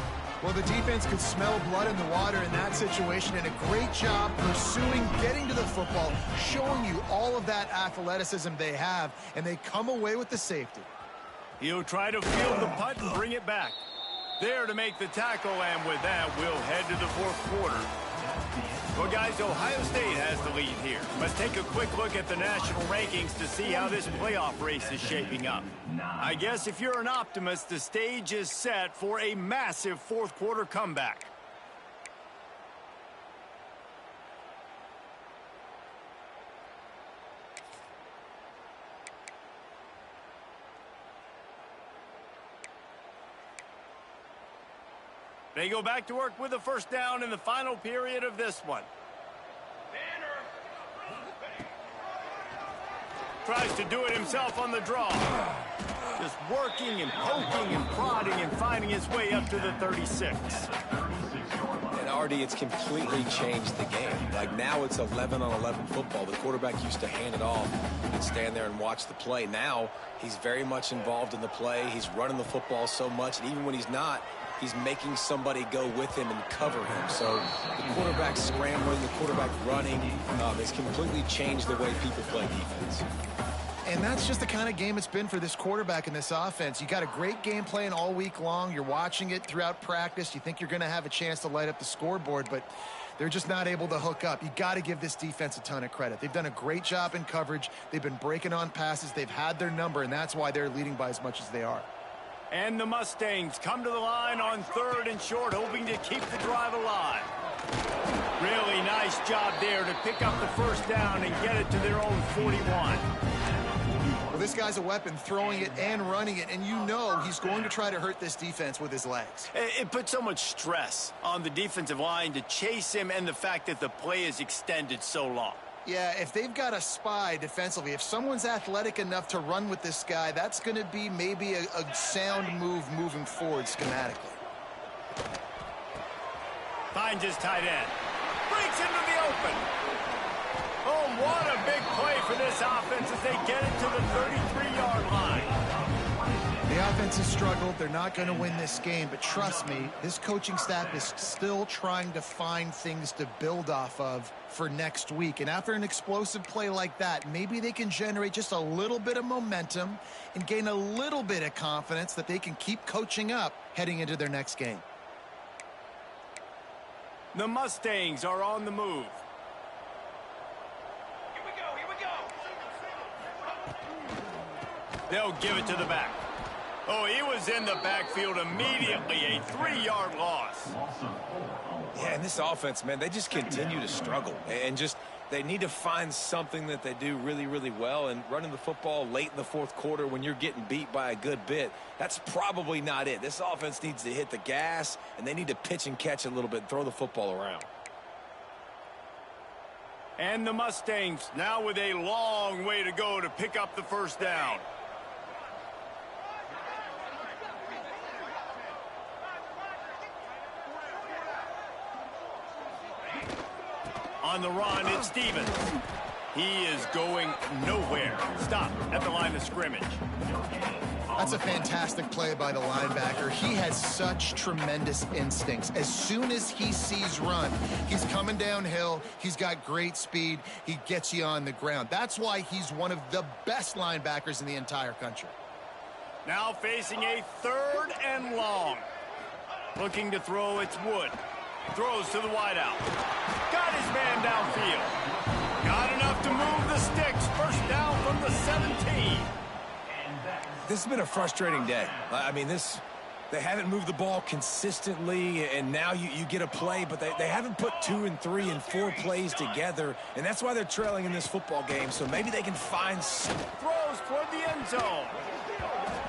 Well, the defense could smell blood in the water in that situation, and a great job pursuing, getting to the football, showing you all of that athleticism they have, and they come away with the safety. He'll try to field the punt and bring it back. There to make the tackle, and with that, we'll head to the fourth quarter. Well, guys, Ohio State has the lead here. Let's take a quick look at the national rankings to see how this playoff race is shaping up. I guess if you're an optimist, the stage is set for a massive fourth quarter comeback. They go back to work with a first down in the final period of this one. Tries to do it himself on the draw. Just working and poking and prodding and finding his way up to the 36. And Artie, it's completely changed the game. Like now it's 11-on-11 football. The quarterback used to hand it off and stand there and watch the play. Now he's very much involved in the play. He's running the football so much, and even when he's not, he's making somebody go with him and cover him. So the quarterback scrambling, the quarterback running has completely changed the way people play defense. And that's just the kind of game it's been for this quarterback in this offense. You got a great game plan all week long. You're watching it throughout practice. You think you're going to have a chance to light up the scoreboard, but they're just not able to hook up. You got to give this defense a ton of credit. They've done a great job in coverage. They've been breaking on passes. They've had their number, and that's why they're leading by as much as they are. And the Mustangs come to the line on 3rd and short, hoping to keep the drive alive. Really nice job there to pick up the first down and get it to their own 41. Well, this guy's a weapon, throwing it and running it, and you know he's going to try to hurt this defense with his legs. It puts so much stress on the defensive line to chase him, and the fact that the play is extended so long. Yeah, if they've got a spy defensively, if someone's athletic enough to run with this guy, that's going to be maybe a sound move moving forward schematically. Finds his tight end. Breaks into the open. Oh, what a big play for this offense as they get it to the 33-yard line. The offense has struggled. They're not going to win this game, but trust me, this coaching staff is still trying to find things to build off of for next week. And after an explosive play like that, maybe they can generate just a little bit of momentum and gain a little bit of confidence that they can keep coaching up heading into their next game. The Mustangs are on the move. Here we go. They'll give it to the back. Oh, he was in the backfield immediately. A 3-yard loss. Yeah, and this offense, man, they just continue to struggle. And They need to find something that they do really, really well, and running the football late in the fourth quarter when you're getting beat by a good bit, that's probably not it. This offense needs to hit the gas, and they need to pitch and catch a little bit and throw the football around. And the Mustangs now with a long way to go to pick up the first down. On the run, it's Stevens. He is going nowhere. Stop at the line of scrimmage. That's a fantastic play by the linebacker. He has such tremendous instincts. As soon as he sees run, he's coming downhill. He's got great speed. He gets you on the ground. That's why he's one of the best linebackers in the entire country. Now facing a 3rd and long. Looking to throw, it's Wood. Throws to the wideout. Got his man downfield. Got enough to move the sticks. First down from the 17. This has been a frustrating day. I mean, they haven't moved the ball consistently, and now you get a play, but they haven't put 2 and 3 and 4 plays together, and that's why they're trailing in this football game. So maybe they can find some. Throws toward the end zone.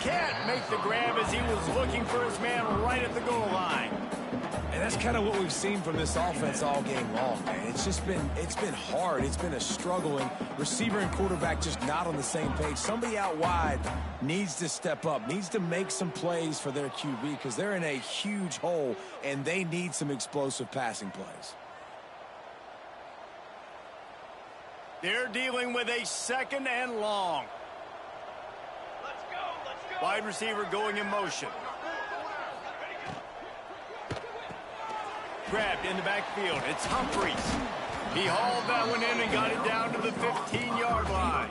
Can't make the grab as he was looking for his man right at the goal line. And that's kind of what we've seen from this offense all game long, man. It's been hard. It's been a struggle, and receiver and quarterback just not on the same page. Somebody out wide needs to step up, needs to make some plays for their QB because they're in a huge hole, and they need some explosive passing plays. They're dealing with a 2nd and long. Let's go. Wide receiver going in motion. Grabbed in the backfield. It's Humphreys. He hauled that one in and got it down to the 15-yard line.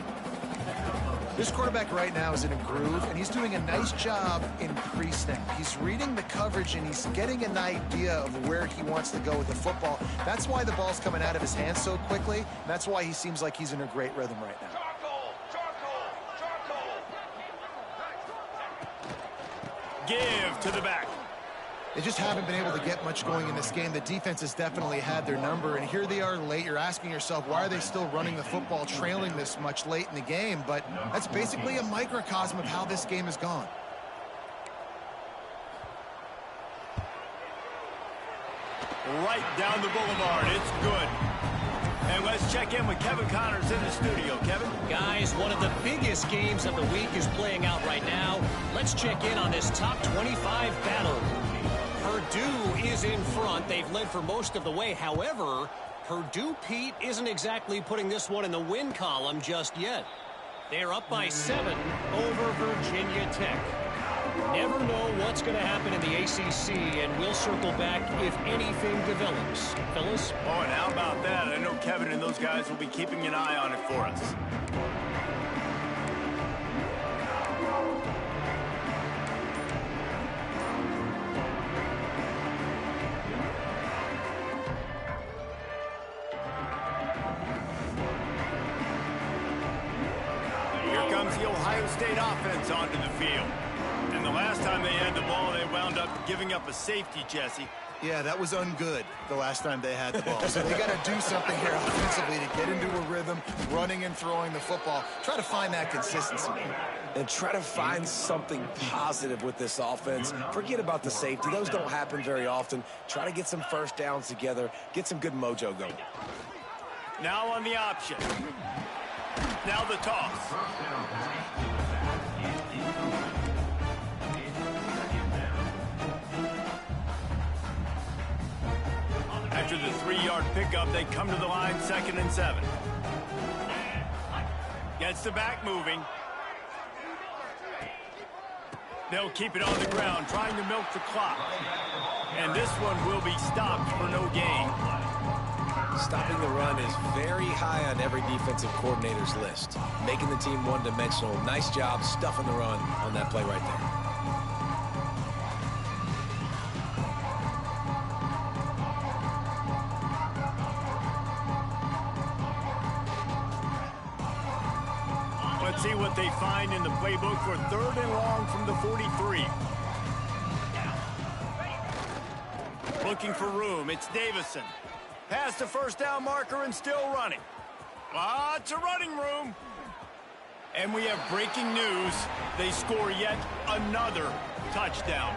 This quarterback right now is in a groove, and he's doing a nice job in pre-snap. He's reading the coverage, and he's getting an idea of where he wants to go with the football. That's why the ball's coming out of his hands so quickly, and that's why he seems like he's in a great rhythm right now. Give to the back. They just haven't been able to get much going in this game. The defense has definitely had their number, and here they are late. You're asking yourself, why are they still running the football, trailing this much late in the game? But that's basically a microcosm of how this game has gone. Right down the boulevard. It's good. And let's check in with Kevin Connors in the studio. Kevin? Guys, one of the biggest games of the week is playing out right now. Let's check in on this top 25 battle. Purdue is in front. They've led for most of the way. However, Purdue, Pete, isn't exactly putting this one in the win column just yet. They're up by 7 over Virginia Tech. Never know what's going to happen in the ACC, and we'll circle back if anything develops. Fellas? Oh, and how about that? I know Kevin and those guys will be keeping an eye on it for us. Here comes the Ohio State offense onto the field. And the last time they had the ball, they wound up giving up a safety, Jesse. Yeah, that was ungood the last time they had the ball. So they got to do something here offensively to get into a rhythm, running and throwing the football. Try to find that consistency. And try to find something positive with this offense. Forget about the safety. Those don't happen very often. Try to get some first downs together. Get some good mojo going. Now on the option. Now the toss. After the 3-yard pickup, they come to the line 2nd and 7. Gets the back moving. They'll keep it on the ground, trying to milk the clock. And this one will be stopped for no gain. Stopping the run is very high on every defensive coordinator's list. Making the team one-dimensional. Nice job stuffing the run on that play right there. Let's see what they find in the playbook for 3rd and long from the 43. Looking for room. It's Davison. Past the first down marker and still running. Lots of running room. And we have breaking news. They score yet another touchdown.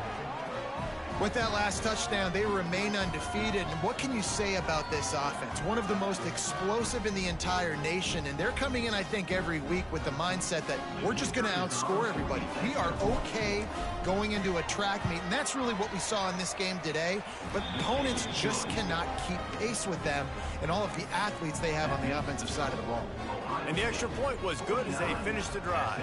With that last touchdown, they remain undefeated. And what can you say about this offense? One of the most explosive in the entire nation. And they're coming in, I think, every week with the mindset that we're just going to outscore everybody. We are okay going into a track meet. And that's really what we saw in this game today. But opponents just cannot keep pace with them and all of the athletes they have on the offensive side of the ball. And the extra point was good as they finished the drive.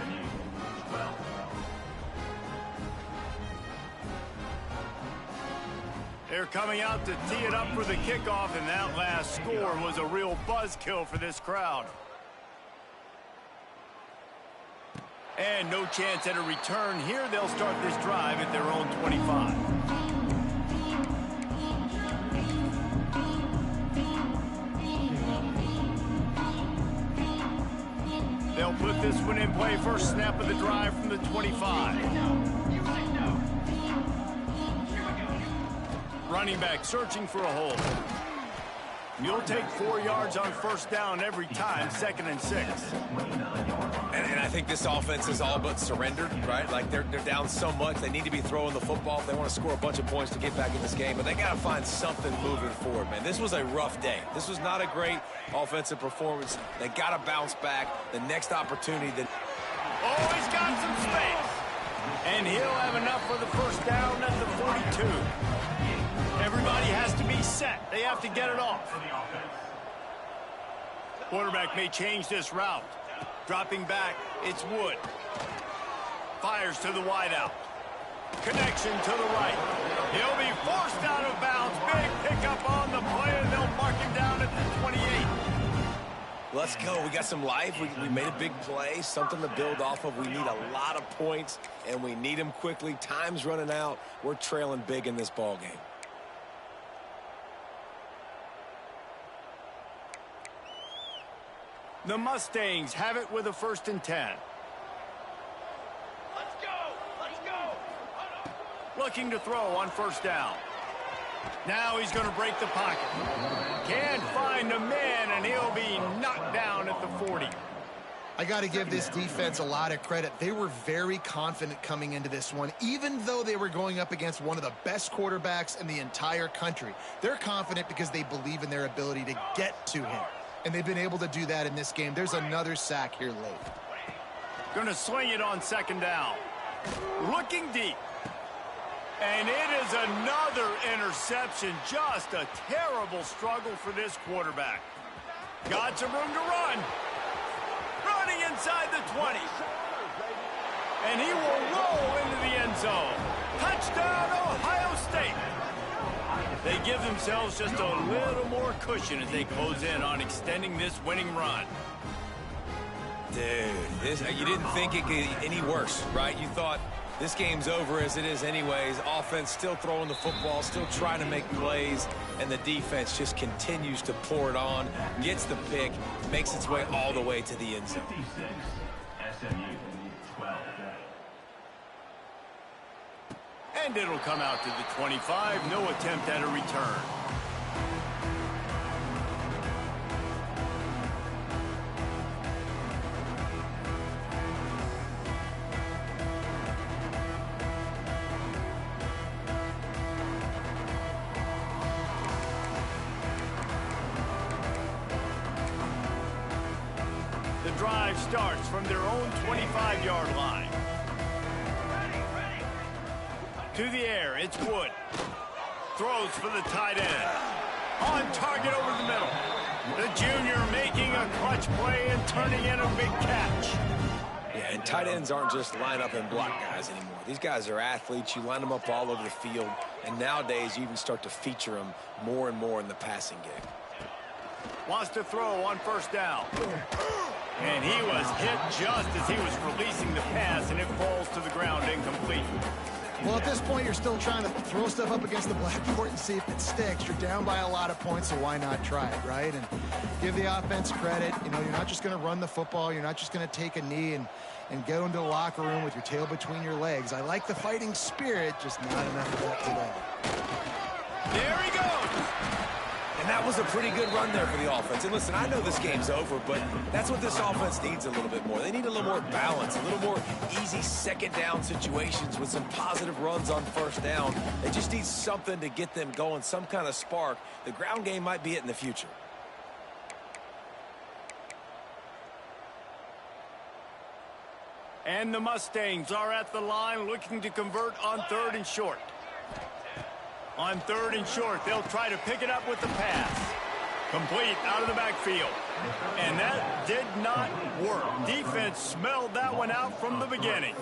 They're coming out to tee it up for the kickoff, and that last score was a real buzzkill for this crowd. And no chance at a return here. They'll start this drive at their own 25. They'll put this one in play. First snap of the drive from the 25. Running back searching for a hole. You'll take 4 yards on first down every time, 2nd and 6. And I think this offense is all but surrendered, right? Like they're down so much. They need to be throwing the football if they want to score a bunch of points to get back in this game. But they got to find something moving forward, man. This was a rough day. This was not a great offensive performance. They got to bounce back. The next opportunity that... Oh, he's got some space. And he'll have enough for the first down at the 42. Everybody has to be set. They have to get it off. Quarterback may change this route. Dropping back, it's Wood. Fires to the wideout. Connection to the right. He'll be forced out of bounds. Big pickup on the play, and they'll mark him down at the 28. Let's go. We got some life. We made a big play, something to build off of. We need a lot of points, and we need them quickly. Time's running out. We're trailing big in this ball game. The Mustangs have it with a 1st and 10. Let's go! Let's go! Looking to throw on first down. Now he's going to break the pocket. Can't find a man, and he'll be knocked down at the 40. I got to give this defense a lot of credit. They were very confident coming into this one, even though they were going up against one of the best quarterbacks in the entire country. They're confident because they believe in their ability to get to him. And they've been able to do that in this game. There's another sack here late. Going to swing it on 2nd down. Looking deep. And it is another interception. Just a terrible struggle for this quarterback. Got some room to run. Running inside the 20. And he will roll into the end zone. Touchdown, Ohio State. They give themselves just a little more cushion as they close in on extending this winning run. Dude, you didn't think it could get any worse, right? You thought this game's over as it is anyways. Offense still throwing the football, still trying to make plays, and the defense just continues to pour it on, gets the pick, makes its way all the way to the end zone. 56, SMU 12. And it'll come out to the 25. No attempt at a return. The drive starts from their own 25-yard line. To the air, it's Wood. Throws for the tight end. On target over the middle. The junior making a clutch play and turning in a big catch. Yeah, and tight ends aren't just line up and block guys anymore. These guys are athletes. You line them up all over the field. And nowadays, you even start to feature them more and more in the passing game. Wants to throw on first down. And he was hit just as he was releasing the pass, and it falls to the ground incomplete. Well, at this point, you're still trying to throw stuff up against the blackboard and see if it sticks. You're down by a lot of points, so why not try it, right? And give the offense credit. You know, you're not just going to run the football. You're not just going to take a knee and go into the locker room with your tail between your legs. I like the fighting spirit, just not enough of that today. There he goes. And that was a pretty good run there for the offense. And listen, I know this game's over, but that's what this offense needs a little bit more. They need a little more balance, a little more easy second down situations with some positive runs on first down. They just need something to get them going, some kind of spark. The ground game might be it in the future. And the Mustangs are at the line looking to convert on 3rd and short. On 3rd and short, they'll try to pick it up with the pass. Complete out of the backfield. And that did not work. Defense smelled that one out from the beginning.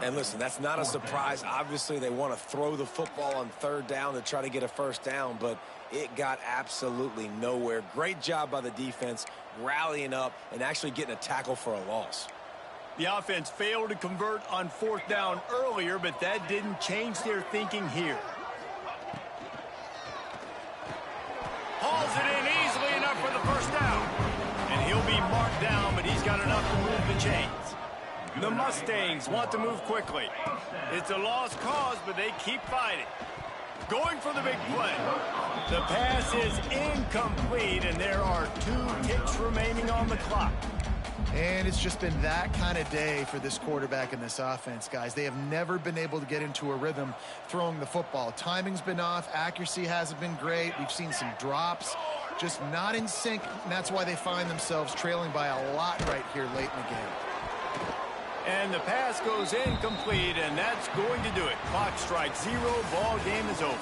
And listen, that's not a surprise. Obviously, they want to throw the football on 3rd down to try to get a first down, but it got absolutely nowhere. Great job by the defense rallying up and actually getting a tackle for a loss. The offense failed to convert on 4th down earlier, but that didn't change their thinking here. Hauls it in easily enough for the first down. And he'll be marked down, but he's got enough to move the chains. The Mustangs want to move quickly. It's a lost cause, but they keep fighting. Going for the big play. The pass is incomplete, and there are 2 ticks remaining on the clock. And it's just been that kind of day for this quarterback and this offense, guys. They have never been able to get into a rhythm throwing the football. Timing's been off. Accuracy hasn't been great. We've seen some drops, just not in sync, and that's why they find themselves trailing by a lot right here late in the game. And the pass goes incomplete, and that's going to do it. Clock strikes 0. Ball game is over.